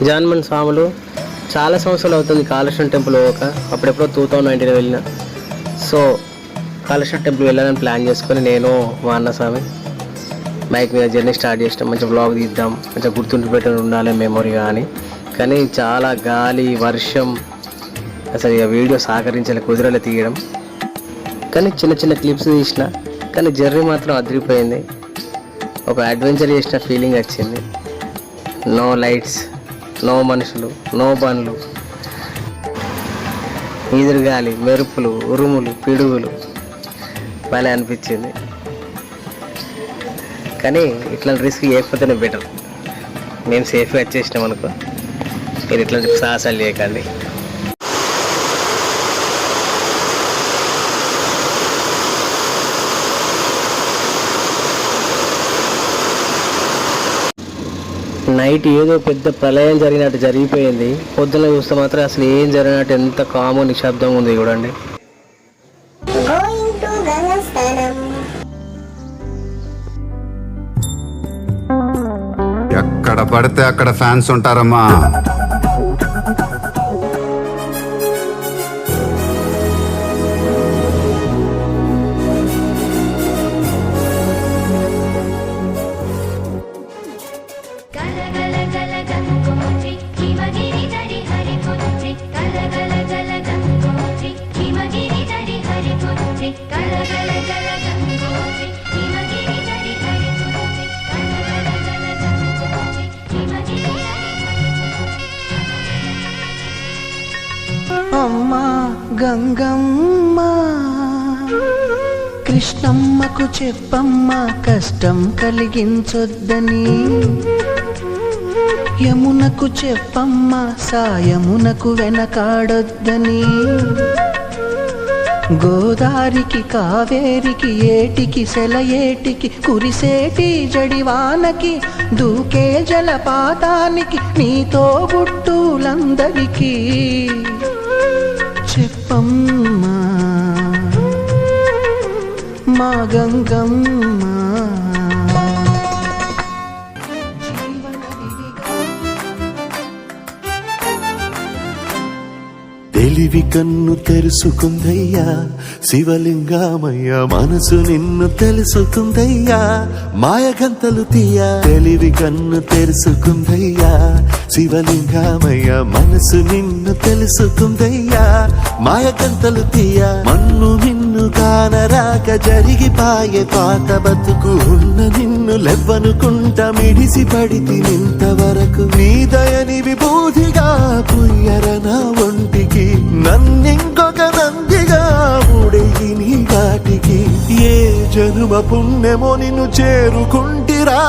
జాన్మన్ స్వాములు చాలా సంవత్సరాలు అవుతుంది కాళేశ్వరం టెంపుల్ పోక. అప్పుడెప్పుడో 2019 వెళ్ళిన. సో కాళేశ్వరం టెంపుల్ వెళ్ళాలని ప్లాన్ చేసుకొని నేను మా అన్న స్వామి బైక్ మీద జర్నీ స్టార్ట్ చేసినాం. మంచిగా బ్లాగ్ తీద్దాం, మంచిగా గుర్తుండిపెట్టి ఉండాలి మెమొరీగా అని. కానీ చాలా గాలి, వర్షం, అసలు ఇక వీడియో సహకరించాలి, కుదరలే తీయడం. కానీ చిన్న చిన్న క్లిప్స్ తీసిన. కానీ జర్నీ మాత్రం అదిరిపోయింది. ఒక అడ్వెంచర్ చేసిన ఫీలింగ్ వచ్చింది. నో లైట్స్, నో మనుషులు, నో బండ్లు, ఈదురుగాలి, మెరుపులు, ఉరుములు, పిడుగులు భలే అనిపించింది. కానీ ఇట్లాంటి రిస్క్ చేయకపోతేనే బెటర్. మేము సేఫ్గా వచ్చేసినాం అనుకో, మీరు ఇట్లాంటి సాహసాలు చేయకండి. నైట్ ఏదో పెద్ద ప్రళయం జరిగినట్టు జరిగిపోయింది. పొద్దున చూస్తే మాత్రం అసలు ఏం జరిగినట్టు ఎంత కామో నిశ్శబ్దంగా ఉంది చూడండి. ఎక్కడ పడితే అక్కడ ఫ్యాన్స్ ఉంటారమ్మా. అమ్మా గంగమ్మ, కృష్ణమ్మకు చెప్పమ్మ కష్టం కలిగించొద్దని. యమునకు చెప్పమ్మ సాయమునకు వెనకాడొద్దని. గోదారికి, కావేరికి, ఏటికి, సెలయేటికి, కురిసేటి జడివానకి, దూకే జలపాతానికి, నీతో బుట్టులందరికీ చెప్పమ్మా మా గంగమ్మ. తెలివి కన్ను తెరుసుకుందయ్యా శివలింగమయ్య, మనసు నిన్ను తెలుసుకుందయ్యా మాయగంతలు తీయ. తెలివి కన్ను తెరుసుకుందయ్యా శివలింగమయ్య, మనసు నిన్ను తెలుసుకుందయ్యా మాయగంతలు తీయ. మన్ను నిన్ను కానరాక జరిగిపాయే పాత బతుకు, ఉన్న నిన్ను లెవ్వనుకుంట మిడిసి పడితి నింతవరకు. నీ దయని విభూతిగా పుయ్యర నా ఒంటికి, నన్నింకొక నందిగా ఊడెయ్యి నీ ఘాటికి. ఏ జనుమ పుణ్యమో నిన్ను చేరుకుంటిరా.